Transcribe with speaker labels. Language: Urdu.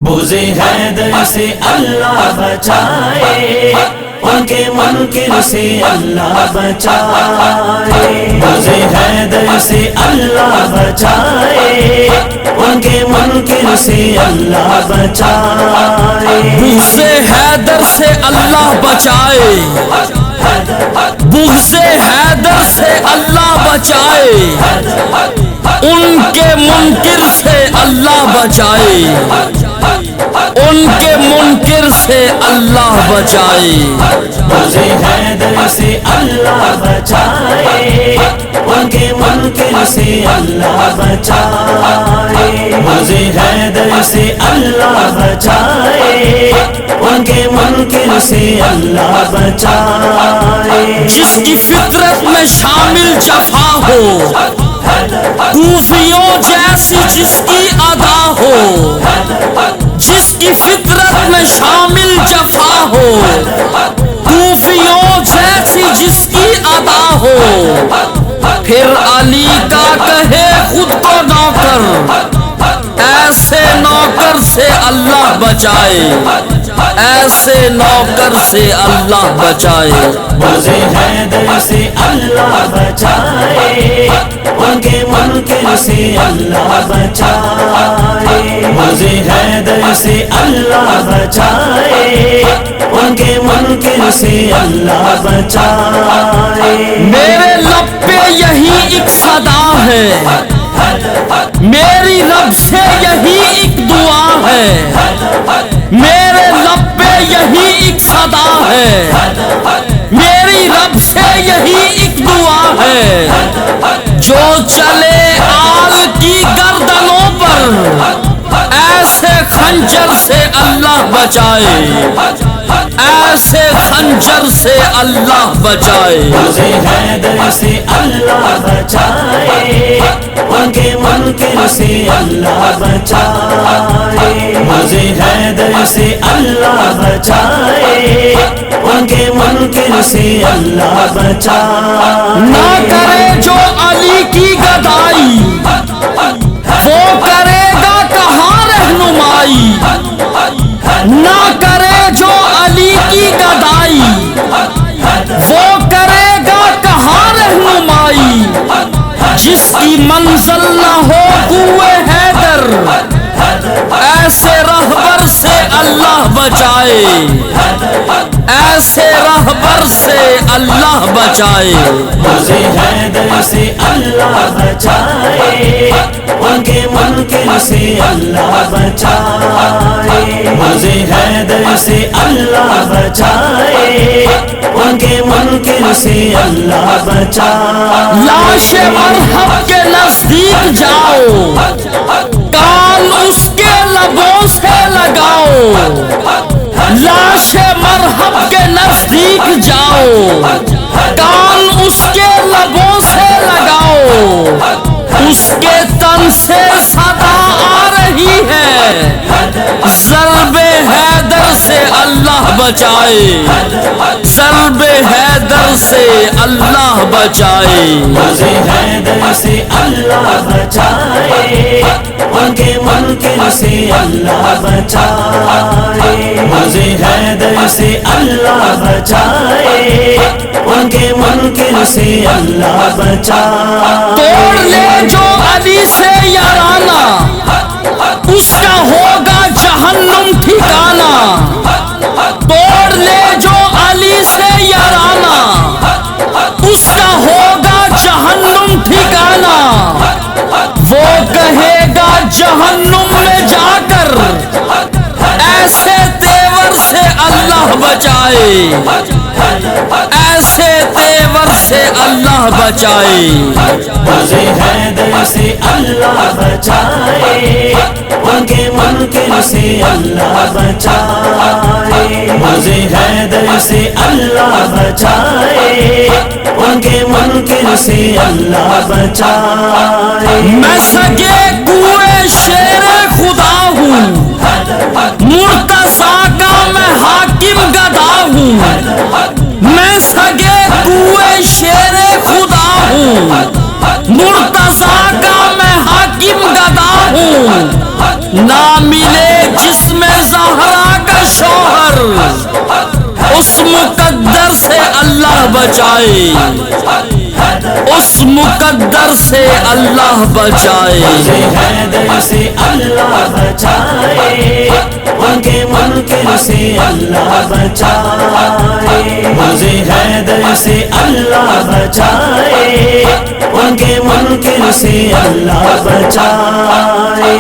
Speaker 1: بغض حیدر سے اللہ بچائے، ان کے منکر سے اللہ بچائے۔ بغض حیدر سے اللہ بچائے، ان کے منکر سے اللہ بچائے۔
Speaker 2: بغض حیدر سے اللہ بچائے، بغض حیدر سے اللہ بچائے، ان کے منکر سے اللہ بچائے، ان کے منکر سے اللہ بچائے۔
Speaker 1: بغض حیدر سے اللہ بچائے، ان کے منکر سے اللہ بچائے۔ بغض حیدر سے اللہ بچائے، ان کے منکر سے اللہ بچائے۔
Speaker 2: جس کی فطرت میں شامل جفا ہو، کوفیوں جیسی جس کی ادا ہو، جس کی فطرت میں شامل جفا ہو، کوفیوں جیسی جس کی ادا ہو، پھر علی کا کہے خود کو نوکر، ایسے نوکر سے اللہ بچائے، ایسے نوکر سے اللہ بچائے۔
Speaker 1: بغض حیدر سے اللہ بچائے، ان کے منکر سے اللہ بچائے۔ بغض حیدر سے اللہ بچائے، ان کے منکر سے اللہ بچائے۔
Speaker 2: میرے لب پہ یہی ایک صدا ہے، میری رب سے یہی ایک دعا ہے، میرے لب پہ یہی ایک صدا ہے، میری رب سے یہی ایک دعا ہے، جو چلے آل کی گردنوں پر، ایسے خنجر سے اللہ بچائے، ایسے خنجر سے اللہ بچائے۔
Speaker 1: بغض حیدر سے اللہ بچائے، ان کے منکر سے اللہ بچائے۔ بغض حیدر سے اللہ بچائے، ان کے منکر سے اللہ بچائے۔
Speaker 2: نہ کرے جو علی کی گدائی، وہ کرے گا کہاں رہنمائی، نہ کرے جو علی کی گدائی، وہ کرے گا کہاں رہنمائی، جس کی منزل نہ ہو کوئے حیدر، ایسے رہبر سے اللہ بچائے، ایسے رہبر سے اللہ بچائے۔
Speaker 1: بغض حیدر سے اللہ بچائے، ان کے منکر سے اللہ بچائے۔ بغض حیدر سے اللہ بچائے، ان کے منکر سے اللہ بچائے۔
Speaker 2: لاش مرحب کے نزدیک جاؤ، کان اس کے لبوں سے لگاؤ، لاش مرحب کے نزدیک جاؤ، کان اس کے لبوں سے لگاؤ، اس کے تن سے صدا آ رہی ہے، ضرب حیدر سے اللہ بچائے، ضرب حیدر سے اللہ بچائے۔
Speaker 1: بغض حیدر سے اللہ بچائے، ان کے منکر سے اللہ بچائے۔ بغض حیدر سے اللہ بچائے، ان کے منکر سے اللہ بچائے۔
Speaker 2: توڑ لے جو علی سے یارانہ، اس کا ہوگا جہنم ٹھکانہ، توڑ لے جو علی سے یارانہ، اس کا ہوگا جہنم ٹھکانہ، وہ کہے گا جہنم میں جا کر، ایسے تیور سے اللہ بچائے، ایسے تیور سے اللہ بچائے۔
Speaker 1: بغض حیدر سے اللہ بچائے، ان کے منکر سے اللہ بچائے۔ بغض حیدر سے اللہ بچائے، ان کے منکر سے اللہ بچائے۔
Speaker 2: میں سگے کوئے شیر خدا ہوں، مرتضیٰ کا میں حاکم گدا ہوں، میں سگے کوئے شیر خدا ہوں، مرتضیٰ کا میں حاکم گدا ہوں، نہ ملے جس بچائے، اس مقدر سے اللہ بچائے۔
Speaker 1: حیدر سے اللہ بچائے، ان کے منکر سے اللہ بچائے، حیدر سے اللہ بچائے، ان کے منکر سے اللہ بچائے۔